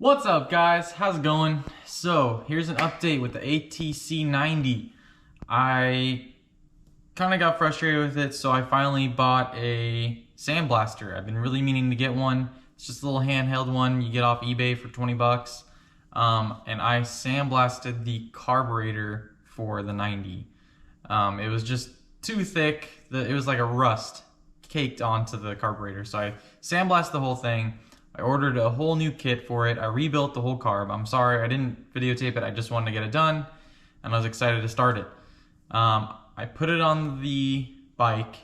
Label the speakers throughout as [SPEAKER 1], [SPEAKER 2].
[SPEAKER 1] What's up, guys? How's it going? So here's an update with the ATC 90. I kind of got frustrated with it, so I finally bought a sandblaster. I've been really meaning to get one. It's just a little handheld one you get off eBay for 20 bucks. And I sandblasted the carburetor for the 90. It was just too thick. It was like a rust caked onto the carburetor. So I sandblasted the whole thing. I ordered a whole new kit for it. I rebuilt the whole carb. I'm sorry I didn't videotape it. I just wanted to get it done, and I was excited to start it. I put it on the bike,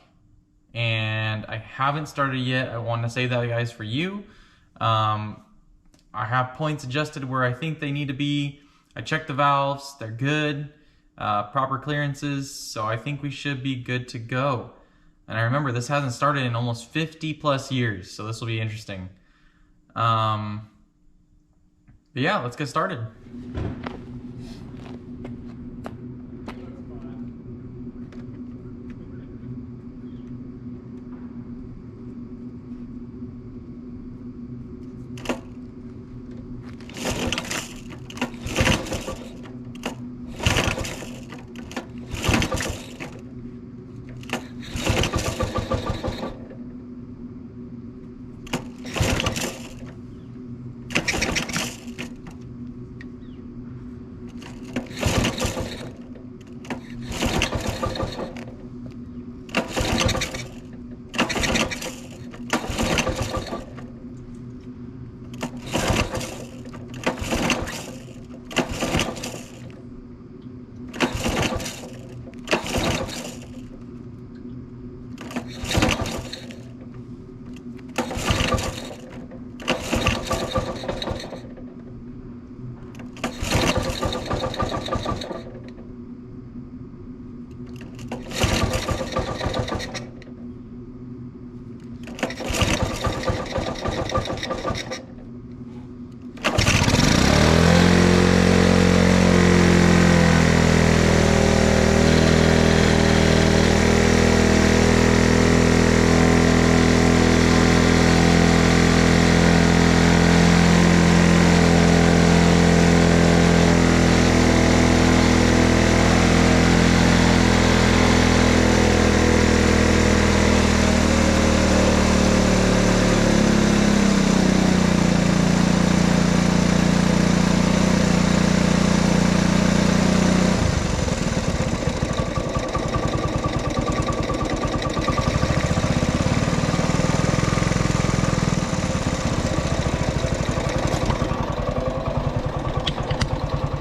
[SPEAKER 1] and I haven't started yet. I want to save that, guys, for you. I have points adjusted where I think they need to be. I checked the valves. They're good. Proper clearances. So I think we should be good to go. And I remember this hasn't started in almost 50 plus years, so this will be interesting. But yeah, let's get started.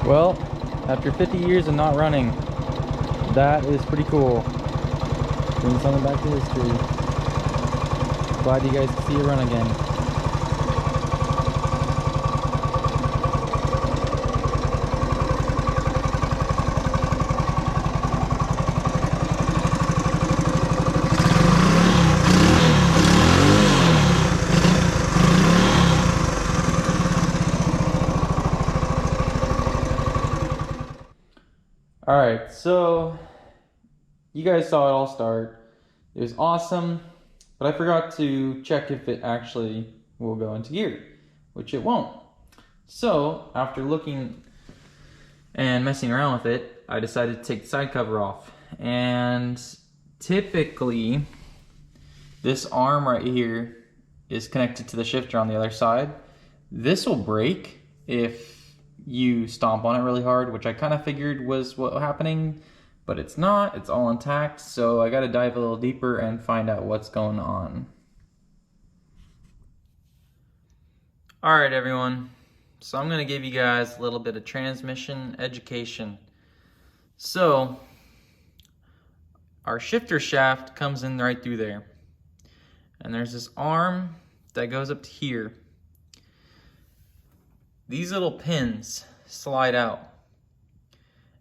[SPEAKER 1] Well, after 50 years of not running, that is pretty cool. Bring something back to history. Glad you guys can see it run again. Alright, so you guys saw it all start. It was awesome, but I forgot to check if it actually will go into gear, which it won't. So after looking and messing around with it, I decided to take the side cover off. And typically, this arm right here is connected to the shifter on the other side. This will break if you stomp on it really hard, which I kind of figured was what was happening, but it's not. It's all intact, so I got to dive a little deeper and find out what's going on. Alright, everyone, so I'm going to give you guys a little bit of transmission education. So our shifter shaft comes in right through there, and there's this arm that goes up to here. These little pins slide out,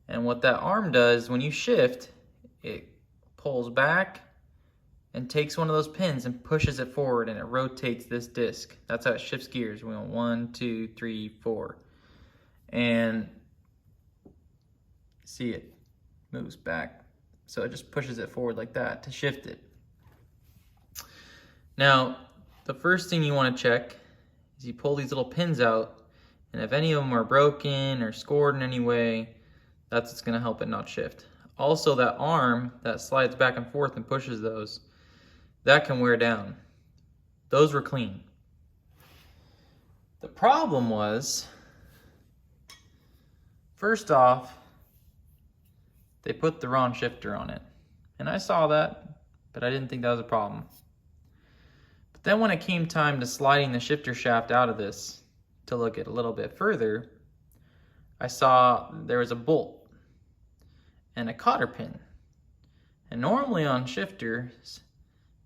[SPEAKER 1] and what that arm does when you shift, it pulls back and takes one of those pins and pushes it forward, and it rotates this disc. That's how it shifts gears. We went 1, 2, 3, 4, and see, it moves back, so it just pushes it forward like that to shift it. Now the first thing you want to check is you pull these little pins out, And if any of them are broken or scored in any way, that's what's gonna help it not shift. Also, that arm that slides back and forth and pushes those, that can wear down. Those were clean. The problem was, first off, they put the wrong shifter on it. And I saw that, but I didn't think that was a problem. But then when it came time to sliding the shifter shaft out of this to look at a little bit further, I saw there was a bolt and a cotter pin. And normally on shifters,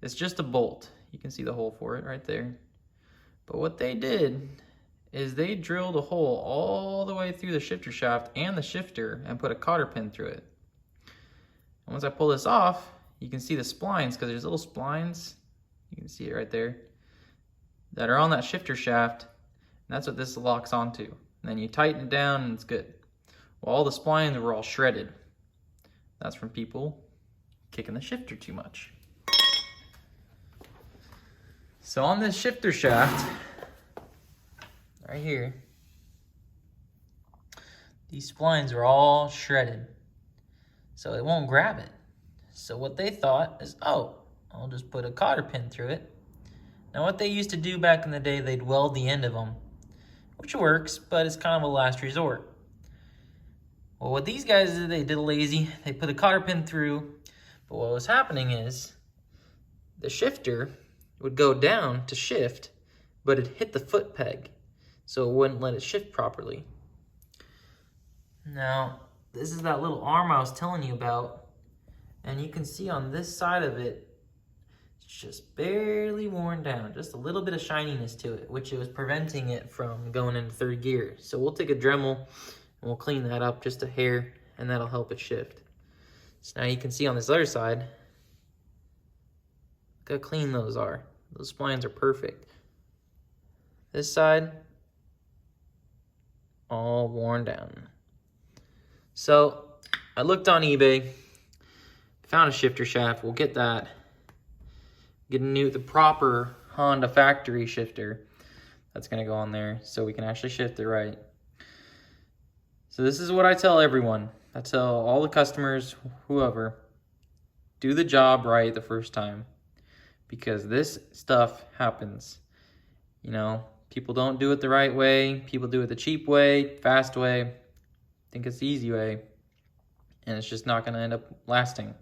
[SPEAKER 1] it's just a bolt. You can see the hole for it right there. But what they did is they drilled a hole all the way through the shifter shaft and the shifter and put a cotter pin through it. And once I pull this off, you can see the splines, because there's little splines, you can see it right there, that are on that shifter shaft, and that's what this locks onto. And then you tighten it down and it's good. Well, all the splines were all shredded. That's from people kicking the shifter too much. So on this shifter shaft, right here, these splines are all shredded, so it won't grab it. So what they thought is, oh, I'll just put a cotter pin through it. Now what they used to do back in the day, they'd weld the end of them, which works, but it's kind of a last resort. Well, what these guys did, they did lazy. They put a cotter pin through, but what was happening is the shifter would go down to shift, but it hit the foot peg, so it wouldn't let it shift properly. Now, this is that little arm I was telling you about, and you can see on this side of it, it's just barely worn down, just a little bit of shininess to it, which was preventing it from going into third gear. So we'll take a Dremel and we'll clean that up just a hair, and that'll help it shift. So now you can see on this other side, look how clean those are. Those splines are perfect. This side, all worn down. So I looked on eBay, found a shifter shaft. We'll get that. Get the proper Honda factory shifter that's gonna go on there so we can actually shift it right. So this is what I tell everyone. I tell all the customers, whoever, do the job right the first time, because this stuff happens. You know, people don't do it the right way. People do it the cheap way, fast way, think it's the easy way, and it's just not gonna end up lasting.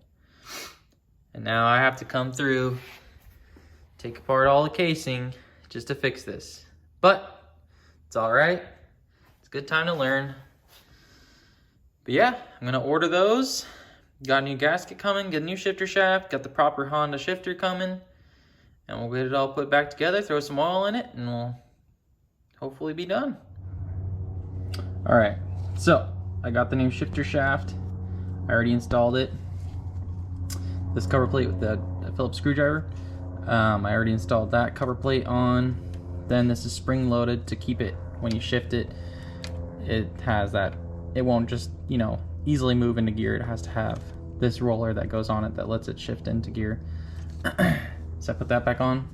[SPEAKER 1] And now I have to come through, take apart all the casing just to fix this. But it's all right. It's a good time to learn. But yeah, I'm gonna order those. Got a new gasket coming, get a new shifter shaft, got the proper Honda shifter coming, and we'll get it all put back together, throw some oil in it, and we'll hopefully be done. All right, so I got the new shifter shaft. I already installed it. This cover plate with the Phillips screwdriver. I already installed that cover plate on. Then this is spring loaded to keep it, when you shift it, it has that, it won't just, you know, easily move into gear. It has to have this roller that goes on it that lets it shift into gear. So I put that back on.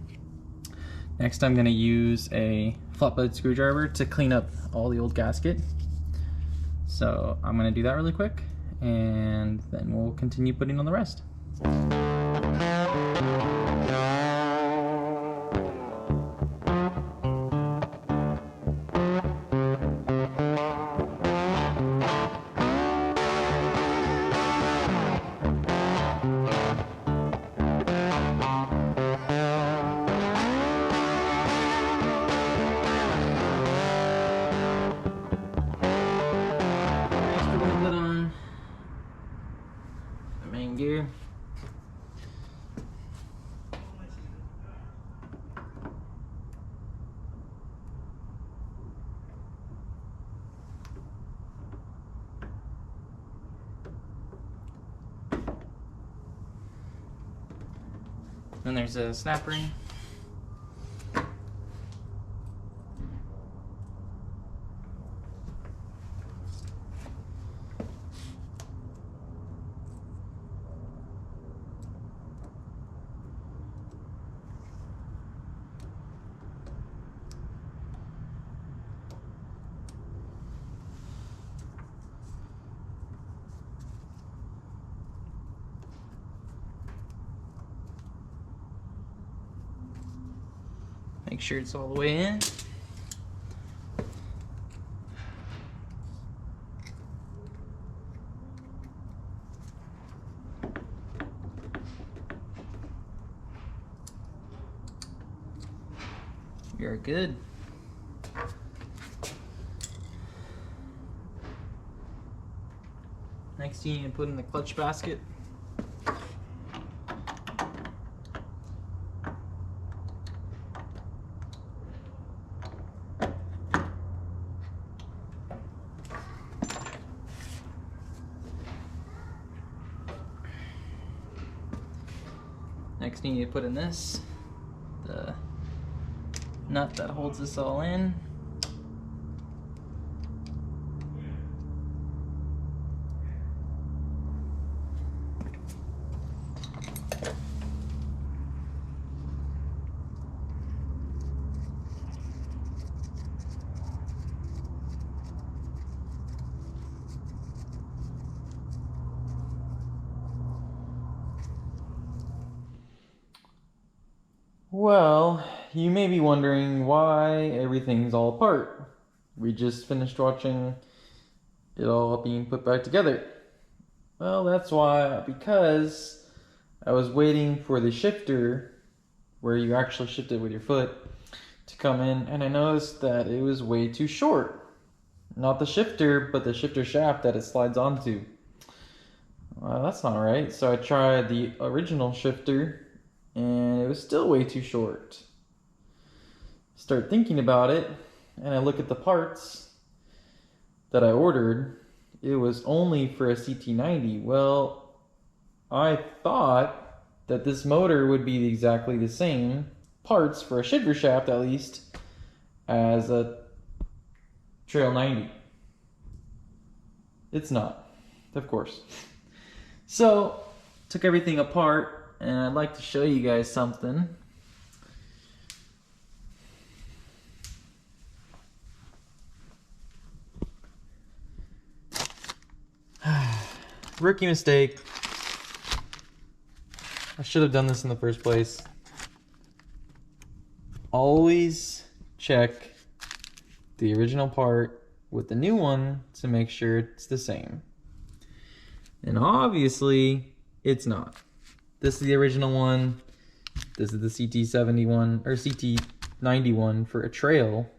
[SPEAKER 1] Next I'm gonna use a flat-blade screwdriver to clean up all the old gasket. So I'm gonna do that really quick, and then we'll continue putting on the rest. Gear. Then there's a snap ring. Make sure it's all the way in. You're good. Next you need to put in the clutch basket. Next you need to put in this, the nut that holds this all in. Well, you may be wondering why everything's all apart. We just finished watching it all being put back together. Well, that's why, because I was waiting for the shifter, where you actually shift it with your foot, to come in, and I noticed that it was way too short. Not the shifter, but the shifter shaft that it slides onto. Well, that's not right. So I tried the original shifter, and it was still way too short. Start thinking about it, and I look at the parts that I ordered. It was only for a CT90. Well, I thought that this motor would be exactly the same parts for a shifter shaft, at least, as a Trail 90. It's not, of course. So, took everything apart, and I'd like to show you guys something. Rookie mistake. I should have done this in the first place. Always check the original part with the new one to make sure it's the same. And obviously, it's not. This is the original one. This is the CT71 or CT91 for a trail.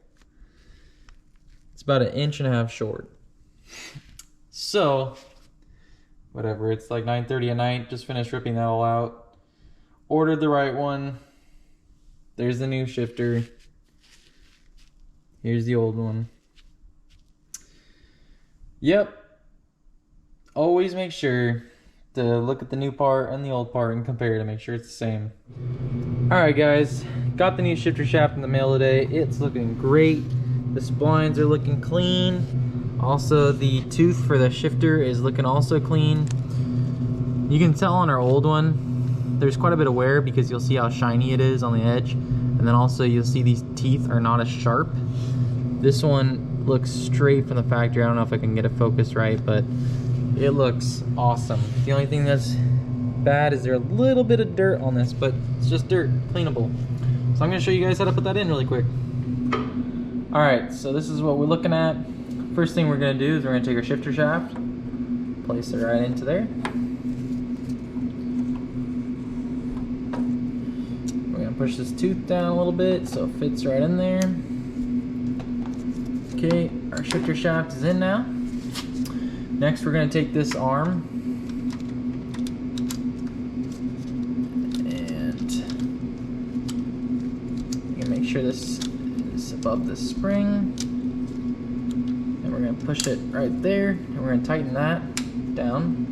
[SPEAKER 1] It's about 1.5 inches short. So, whatever, it's like 9:30 at night. Just finished ripping that all out. Ordered the right one. There's the new shifter. Here's the old one. Yep. Always make sure to look at the new part and the old part and compare to make sure it's the same. Alright guys, got the new shifter shaft in the mail today. It's looking great. The splines are looking clean. Also, the tooth for the shifter is looking also clean. You can tell on our old one, there's quite a bit of wear because you'll see how shiny it is on the edge. And then also you'll see these teeth are not as sharp. This one looks straight from the factory. I don't know if I can get it focused right, but it looks awesome. The only thing that's bad is there's a little bit of dirt on this, but it's just dirt, cleanable. So I'm gonna show you guys how to put that in really quick. All right, so this is what we're looking at. First thing we're gonna do is we're gonna take our shifter shaft, place it right into there. We're gonna push this tooth down a little bit so it fits right in there. Okay, our shifter shaft is in now. Next, we're going to take this arm and you can make sure this is above the spring. And we're going to push it right there, and we're going to tighten that down.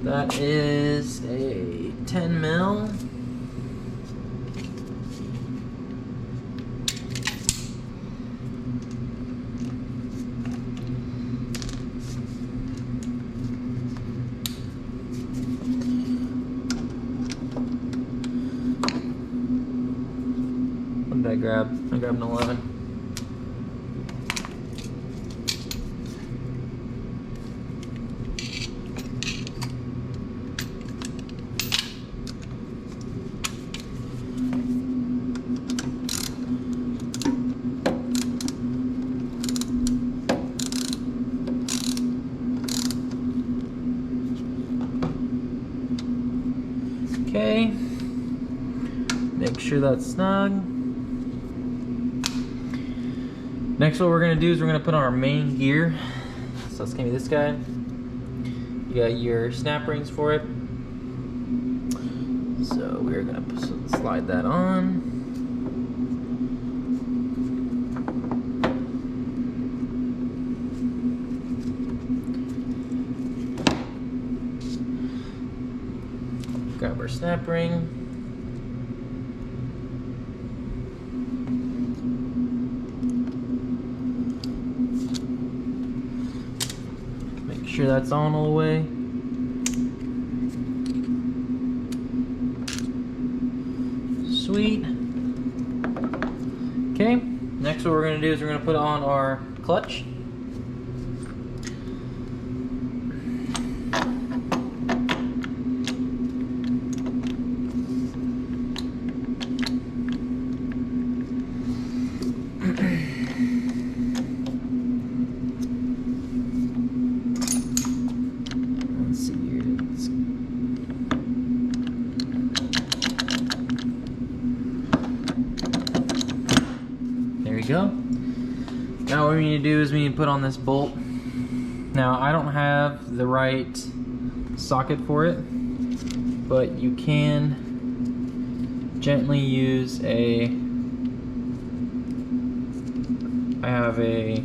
[SPEAKER 1] That is a 10 mil. What did I grab? I grabbed an 11. sure that's snug. Next, what we're gonna do is we're gonna put on our main gear. So it's gonna be this guy. You got your snap rings for it. So we're gonna slide that on. Grab our snap ring. Make sure that's on all the way. Sweet. Okay, next what we're going to do is we're going to put on our clutch. Let's see here. There we go. Now what we need to do is we need to put on this bolt. Now I don't have the right socket for it, but you can gently use I have a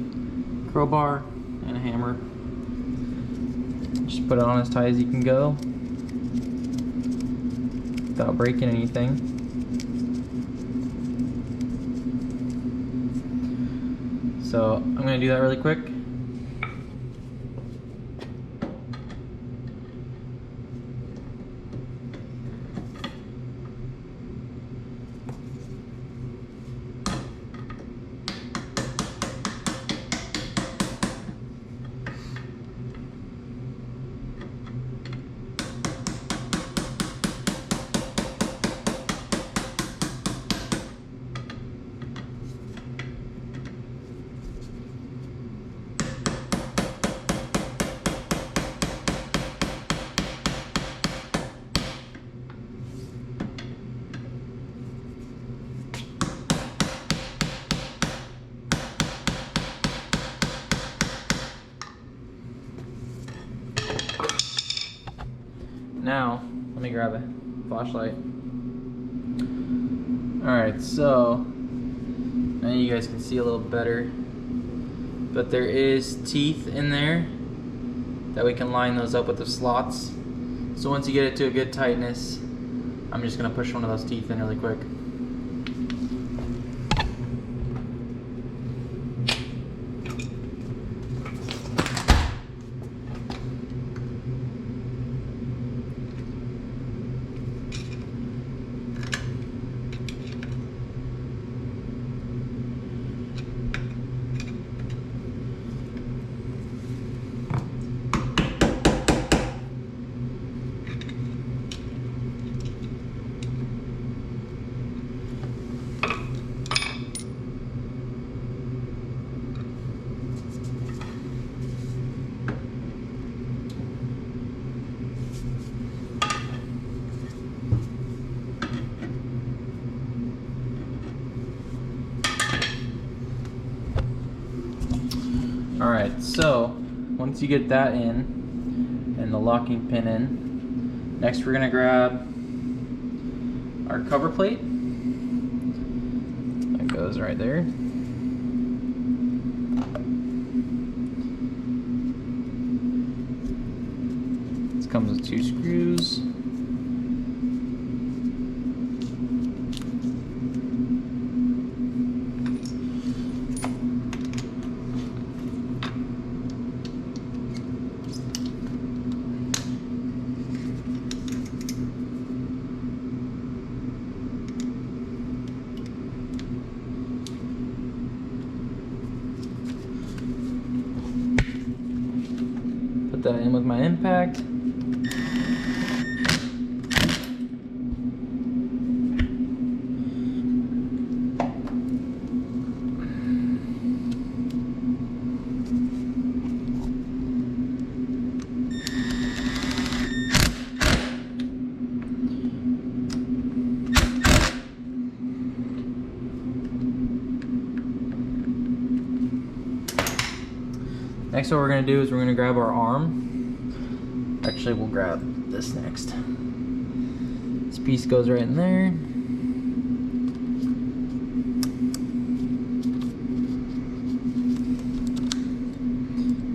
[SPEAKER 1] crowbar and a hammer. Just put it on as tight as you can go without breaking anything. So I'm going to do that really quick. Now, let me grab a flashlight. Alright, so now you guys can see a little better, but there is teeth in there that we can line those up with the slots. So once you get it to a good tightness, I'm just going to push one of those teeth in really quick. Alright, so once you get that in and the locking pin in, next we're going to grab our cover plate. That goes right there. This comes with 2 screws. That in with my impact. Next, what we're gonna do is we're gonna grab our arm. Actually, we'll grab this next. This piece goes right in there.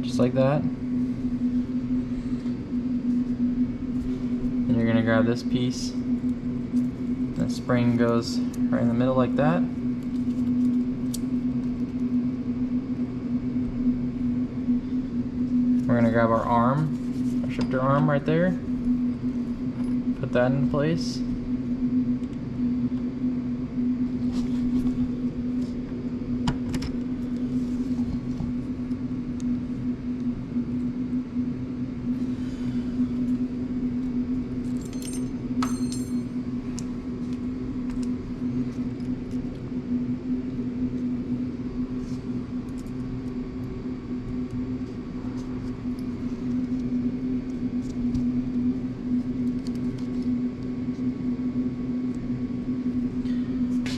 [SPEAKER 1] Just like that. Then you're gonna grab this piece. The spring goes right in the middle like that. We're gonna grab our arm, our shifter arm right there. Put that in place.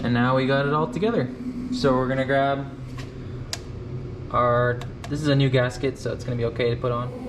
[SPEAKER 1] And now we got it all together. So we're gonna grab our, this is a new gasket, so it's gonna be okay to put on.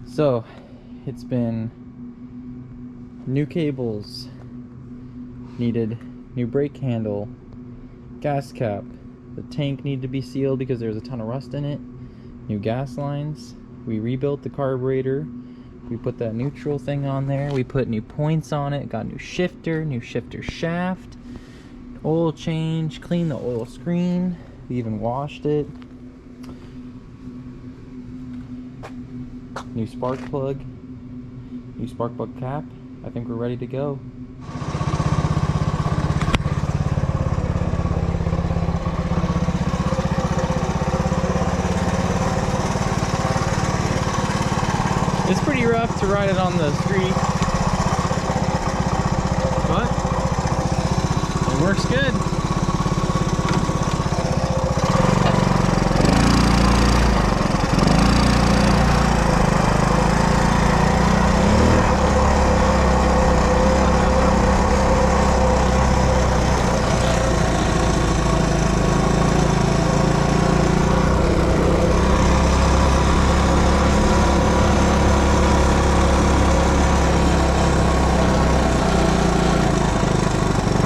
[SPEAKER 1] So it's been new cables, needed new brake handle, gas cap, the tank needed to be sealed because there was a ton of rust in it, new gas lines, we rebuilt the carburetor, we put that neutral thing on there, we put new points on it, got new shifter shaft, oil change, cleaned the oil screen, we even washed it. New spark plug, new spark plug cap. I think we're ready to go. It's pretty rough to ride it on the street, but it works good.